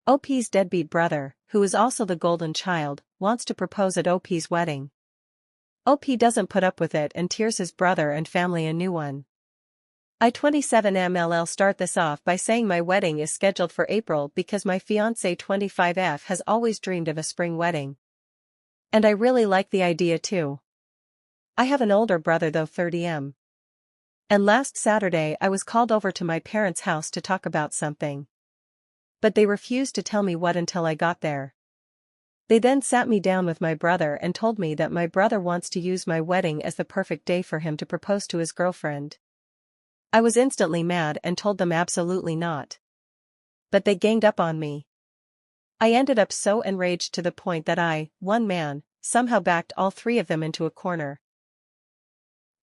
OP's deadbeat brother, who is also the golden child, wants to propose at OP's wedding. OP doesn't put up with it and tears his brother and family a new one. I 27MLL start this off by saying my wedding is scheduled for April because my fiancé 25F has always dreamed of a spring wedding. And I really like the idea too. I have an older brother though 30M. And last Saturday I was called over to my parents' house to talk about something. But they refused to tell me what until I got there. They then sat me down with my brother and told me that my brother wants to use my wedding as the perfect day for him to propose to his girlfriend. I was instantly mad and told them absolutely not. But they ganged up on me. I ended up so enraged to the point that I, one man, somehow backed all three of them into a corner.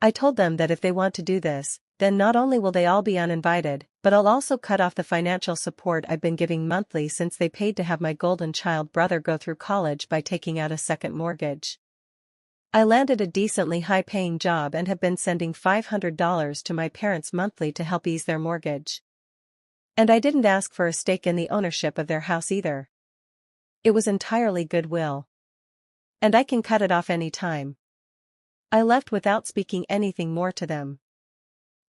I told them that if they want to do this, then not only will they all be uninvited, but I'll also cut off the financial support I've been giving monthly since they paid to have my golden child brother go through college by taking out a second mortgage. I landed a decently high-paying job and have been sending $500 to my parents monthly to help ease their mortgage. And I didn't ask for a stake in the ownership of their house either. It was entirely goodwill. And I can cut it off any time. I left without speaking anything more to them.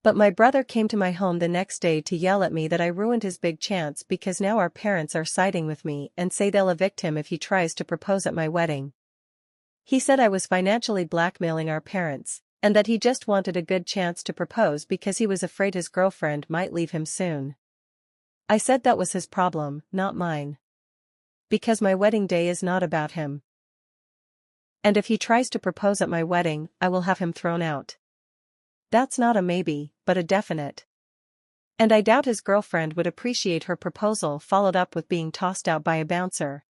But my brother came to my home the next day to yell at me that I ruined his big chance because now our parents are siding with me and say they'll evict him if he tries to propose at my wedding. He said I was financially blackmailing our parents, and that he just wanted a good chance to propose because he was afraid his girlfriend might leave him soon. I said that was his problem, not mine. Because my wedding day is not about him. And if he tries to propose at my wedding, I will have him thrown out. That's not a maybe, but a definite. And I doubt his girlfriend would appreciate her proposal followed up with being tossed out by a bouncer.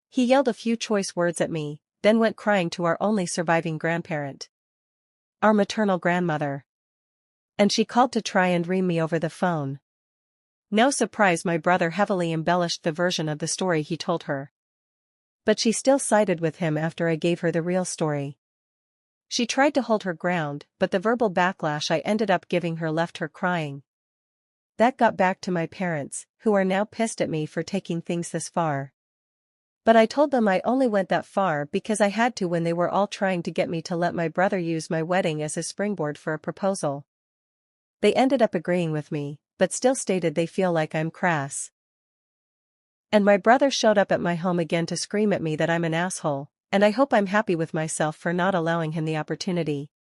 He yelled a few choice words at me, then went crying to our only surviving grandparent. Our maternal grandmother. And she called to try and ream me over the phone. No surprise my brother heavily embellished the version of the story he told her. But she still sided with him after I gave her the real story. She tried to hold her ground, but the verbal backlash I ended up giving her left her crying. That got back to my parents, who are now pissed at me for taking things this far. But I told them I only went that far because I had to when they were all trying to get me to let my brother use my wedding as a springboard for a proposal. They ended up agreeing with me, but still stated they feel like I'm crass. And my brother showed up at my home again to scream at me that I'm an asshole. And I hope I'm happy with myself for not allowing him the opportunity.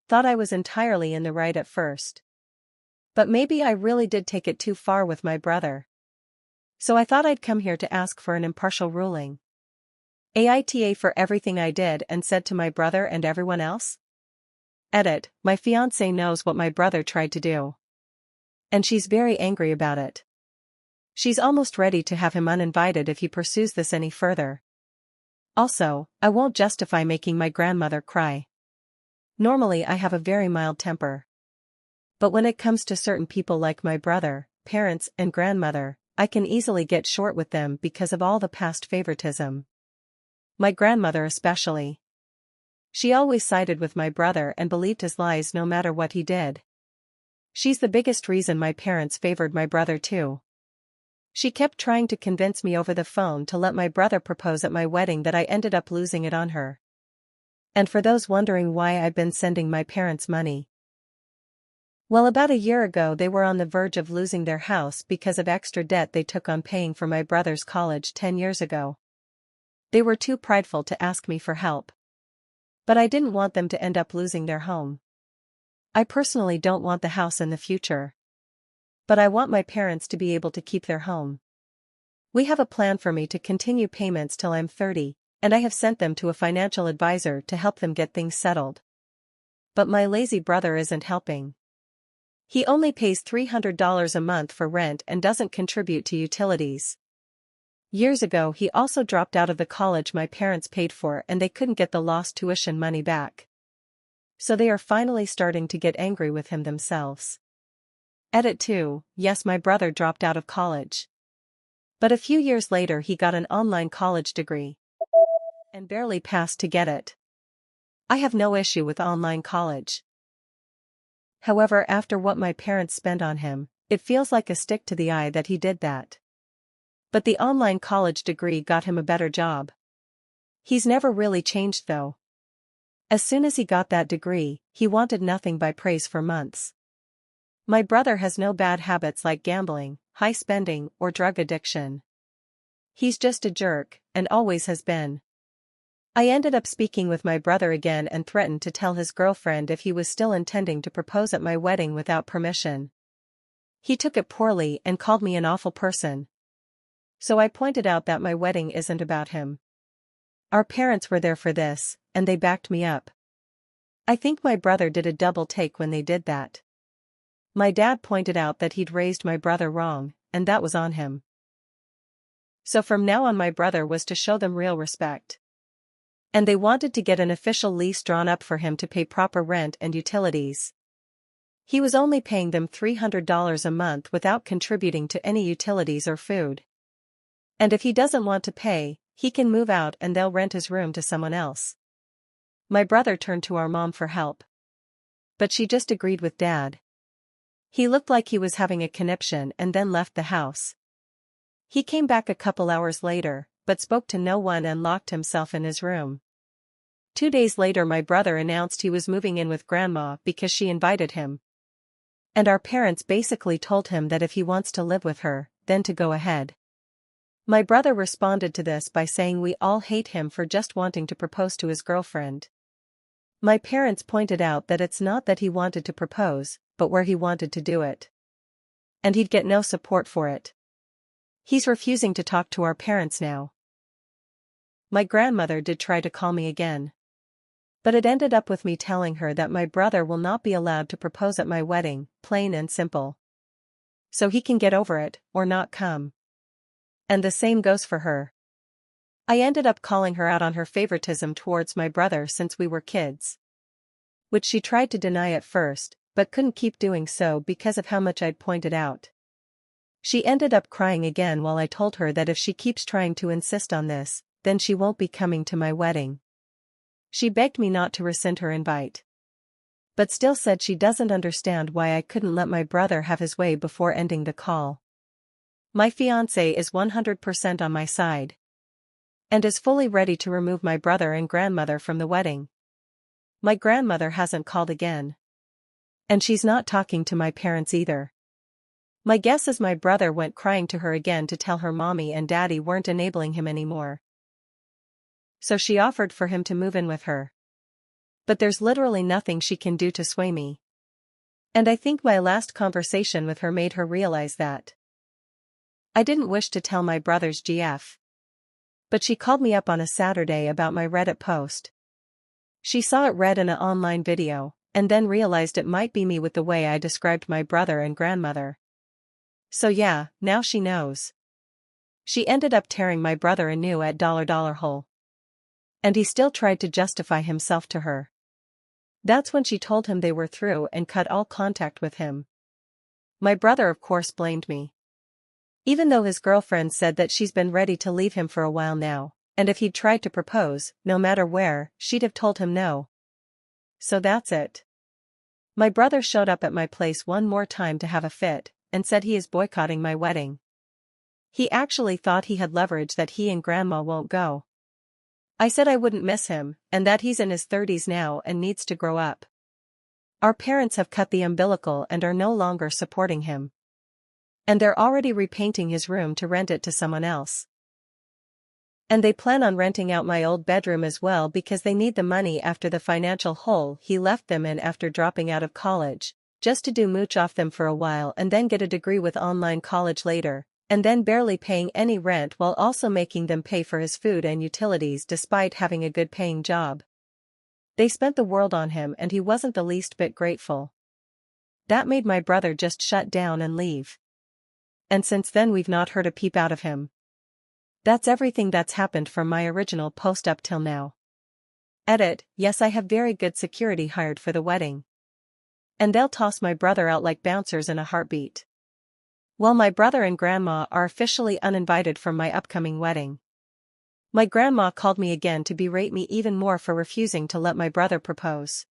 Thought I was entirely in the right at first. But maybe I really did take it too far with my brother. So I thought I'd come here to ask for an impartial ruling. AITA for everything I did and said to my brother and everyone else? Edit, my fiancé knows what my brother tried to do. And she's very angry about it. She's almost ready to have him uninvited if he pursues this any further. Also, I won't justify making my grandmother cry. Normally I have a very mild temper. But when it comes to certain people like my brother, parents, and grandmother, I can easily get short with them because of all the past favoritism. My grandmother especially. She always sided with my brother and believed his lies no matter what he did. She's the biggest reason my parents favored my brother too. She kept trying to convince me over the phone to let my brother propose at my wedding that I ended up losing it on her. And for those wondering why I've been sending my parents money. Well, about a year ago they were on the verge of losing their house because of extra debt they took on paying for my brother's college 10 years ago. They were too prideful to ask me for help. But I didn't want them to end up losing their home. I personally don't want the house in the future. But I want my parents to be able to keep their home. We have a plan for me to continue payments till I'm 30, and I have sent them to a financial advisor to help them get things settled. But my lazy brother isn't helping. He only pays $300 a month for rent and doesn't contribute to utilities. Years ago he also dropped out of the college my parents paid for and they couldn't get the lost tuition money back. So they are finally starting to get angry with him themselves. Edit 2, yes, my brother dropped out of college. But a few years later he got an online college degree. And barely passed to get it. I have no issue with online college. However, after what my parents spent on him, it feels like a stick to the eye that he did that. But the online college degree got him a better job. He's never really changed though. As soon as he got that degree, he wanted nothing but praise for months. My brother has no bad habits like gambling, high spending, or drug addiction. He's just a jerk, and always has been. I ended up speaking with my brother again and threatened to tell his girlfriend if he was still intending to propose at my wedding without permission. He took it poorly and called me an awful person. So I pointed out that my wedding isn't about him. Our parents were there for this, and they backed me up. I think my brother did a double take when they did that. My dad pointed out that he'd raised my brother wrong, and that was on him. So from now on my brother was to show them real respect. And they wanted to get an official lease drawn up for him to pay proper rent and utilities. He was only paying them $300 a month without contributing to any utilities or food. And if he doesn't want to pay, he can move out and they'll rent his room to someone else. My brother turned to our mom for help. But she just agreed with Dad. He looked like he was having a conniption and then left the house. He came back a couple hours later, but spoke to no one and locked himself in his room. 2 days later my brother announced he was moving in with Grandma because she invited him. And our parents basically told him that if he wants to live with her, then to go ahead. My brother responded to this by saying we all hate him for just wanting to propose to his girlfriend. My parents pointed out that it's not that he wanted to propose, but where he wanted to do it. And he'd get no support for it. He's refusing to talk to our parents now. My grandmother did try to call me again. But it ended up with me telling her that my brother will not be allowed to propose at my wedding, plain and simple. So he can get over it, or not come. And the same goes for her. I ended up calling her out on her favoritism towards my brother since we were kids. Which she tried to deny at first, but couldn't keep doing so because of how much I'd pointed out. She ended up crying again while I told her that if she keeps trying to insist on this, then she won't be coming to my wedding. She begged me not to rescind her invite. But still said she doesn't understand why I couldn't let my brother have his way before ending the call. My fiancé is 100% on my side. And is fully ready to remove my brother and grandmother from the wedding. My grandmother hasn't called again. And she's not talking to my parents either. My guess is my brother went crying to her again to tell her mommy and daddy weren't enabling him anymore. So she offered for him to move in with her. But there's literally nothing she can do to sway me. And I think my last conversation with her made her realize that. I didn't wish to tell my brother's GF. But she called me up on a Saturday about my Reddit post. She saw it read in an online video, and then realized it might be me with the way I described my brother and grandmother. So yeah, now she knows. She ended up tearing my brother a new $$ hole. And he still tried to justify himself to her. That's when she told him they were through and cut all contact with him. My brother of course blamed me. Even though his girlfriend said that she's been ready to leave him for a while now, and if he'd tried to propose, no matter where, she'd have told him no. So that's it. My brother showed up at my place one more time to have a fit, and said he is boycotting my wedding. He actually thought he had leverage that he and Grandma won't go. I said I wouldn't miss him, and that he's in his 30s now and needs to grow up. Our parents have cut the umbilical and are no longer supporting him. And they're already repainting his room to rent it to someone else. And they plan on renting out my old bedroom as well because they need the money after the financial hole he left them in after dropping out of college, just to do mooch off them for a while and then get a degree with online college later, and then barely paying any rent while also making them pay for his food and utilities despite having a good paying job. They spent the world on him and he wasn't the least bit grateful. That made my brother just shut down and leave. And since then we've not heard a peep out of him. That's everything that's happened from my original post up till now. Edit, yes I have very good security hired for the wedding. And they'll toss my brother out like bouncers in a heartbeat. Well, my brother and grandma are officially uninvited from my upcoming wedding. My grandma called me again to berate me even more for refusing to let my brother propose.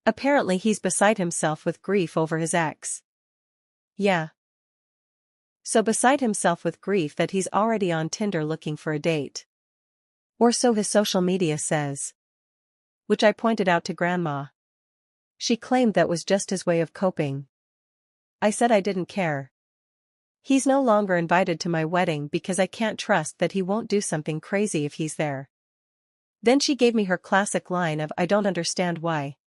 Apparently he's beside himself with grief over his ex. Yeah. So beside himself with grief that he's already on Tinder looking for a date. Or so his social media says. Which I pointed out to Grandma. She claimed that was just his way of coping. I said I didn't care. He's no longer invited to my wedding because I can't trust that he won't do something crazy if he's there. Then she gave me her classic line of "I don't understand why."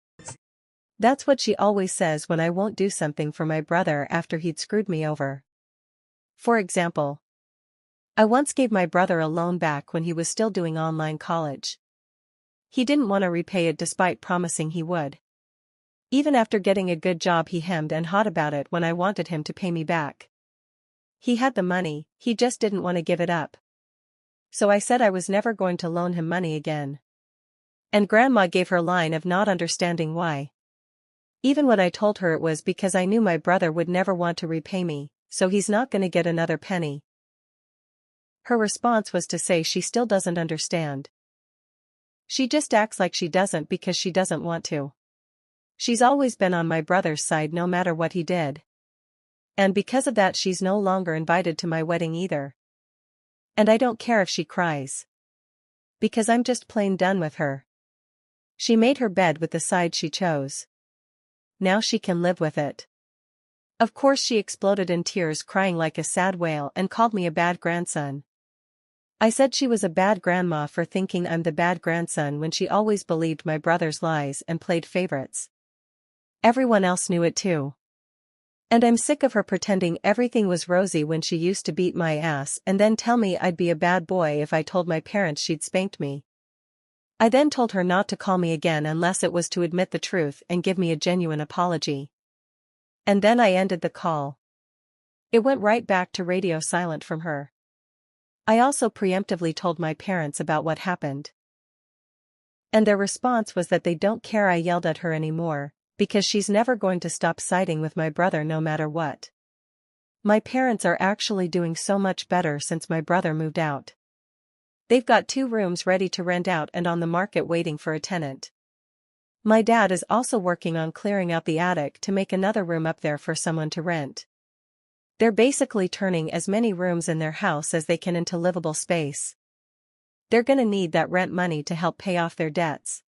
That's what she always says when I won't do something for my brother after he'd screwed me over. For example, I once gave my brother a loan back when he was still doing online college. He didn't want to repay it despite promising he would. Even after getting a good job, he hemmed and hawed about it when I wanted him to pay me back. He had the money, he just didn't want to give it up. So I said I was never going to loan him money again. And Grandma gave her line of not understanding why. Even when I told her it was because I knew my brother would never want to repay me, so he's not gonna get another penny. Her response was to say she still doesn't understand. She just acts like she doesn't because she doesn't want to. She's always been on my brother's side no matter what he did. And because of that she's no longer invited to my wedding either. And I don't care if she cries. Because I'm just plain done with her. She made her bed with the side she chose. Now she can live with it. Of course she exploded in tears, crying like a sad whale, and called me a bad grandson. I said she was a bad grandma for thinking I'm the bad grandson when she always believed my brother's lies and played favorites. Everyone else knew it too. And I'm sick of her pretending everything was rosy when she used to beat my ass and then tell me I'd be a bad boy if I told my parents she'd spanked me. I then told her not to call me again unless it was to admit the truth and give me a genuine apology. And then I ended the call. It went right back to radio silent from her. I also preemptively told my parents about what happened. And their response was that they don't care I yelled at her anymore, because she's never going to stop siding with my brother no matter what. My parents are actually doing so much better since my brother moved out. They've got 2 rooms ready to rent out and on the market waiting for a tenant. My dad is also working on clearing out the attic to make another room up there for someone to rent. They're basically turning as many rooms in their house as they can into livable space. They're gonna need that rent money to help pay off their debts.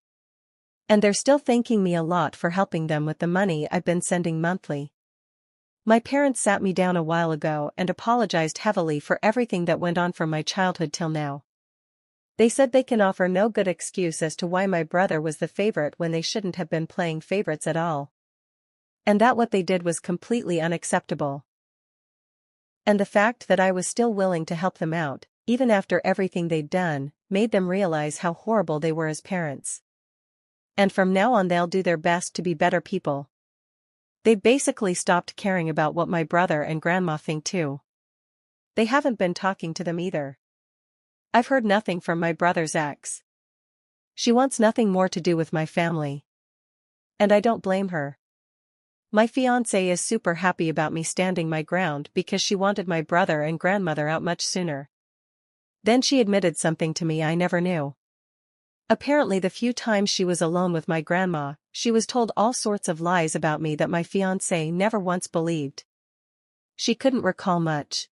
And they're still thanking me a lot for helping them with the money I've been sending monthly. My parents sat me down a while ago and apologized heavily for everything that went on from my childhood till now. They said they can offer no good excuse as to why my brother was the favorite when they shouldn't have been playing favorites at all. And that what they did was completely unacceptable. And the fact that I was still willing to help them out, even after everything they'd done, made them realize how horrible they were as parents. And from now on they'll do their best to be better people. They've basically stopped caring about what my brother and Grandma think too. They haven't been talking to them either. I've heard nothing from my brother's ex. She wants nothing more to do with my family. And I don't blame her. My fiancé is super happy about me standing my ground because she wanted my brother and grandmother out much sooner. Then she admitted something to me I never knew. Apparently the few times she was alone with my grandma, she was told all sorts of lies about me that my fiancé never once believed. She couldn't recall much.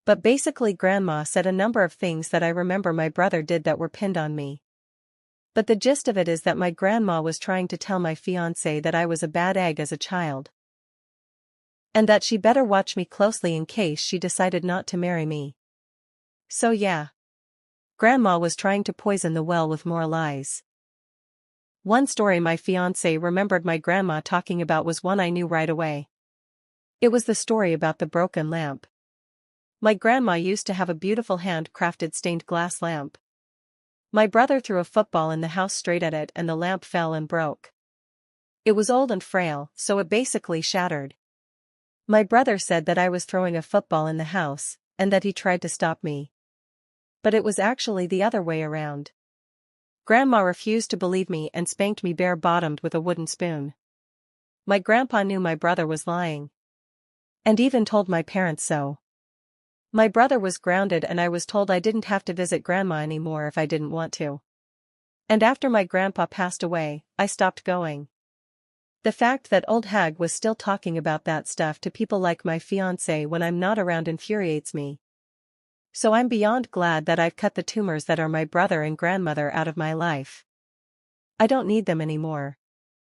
But basically Grandma said a number of things that I remember my brother did that were pinned on me. But the gist of it is that my grandma was trying to tell my fiancé that I was a bad egg as a child. And that she better watch me closely in case she decided not to marry me. So yeah. Grandma was trying to poison the well with more lies. One story my fiancé remembered my grandma talking about was one I knew right away. It was the story about the broken lamp. My grandma used to have a beautiful hand-crafted stained glass lamp. My brother threw a football in the house straight at it and the lamp fell and broke. It was old and frail, so it basically shattered. My brother said that I was throwing a football in the house, and that he tried to stop me. But it was actually the other way around. Grandma refused to believe me and spanked me bare-bottomed with a wooden spoon. My grandpa knew my brother was lying. And even told my parents so. My brother was grounded and I was told I didn't have to visit Grandma anymore if I didn't want to. And after my grandpa passed away, I stopped going. The fact that old hag was still talking about that stuff to people like my fiancé when I'm not around infuriates me. So I'm beyond glad that I've cut the tumors that are my brother and grandmother out of my life. I don't need them anymore.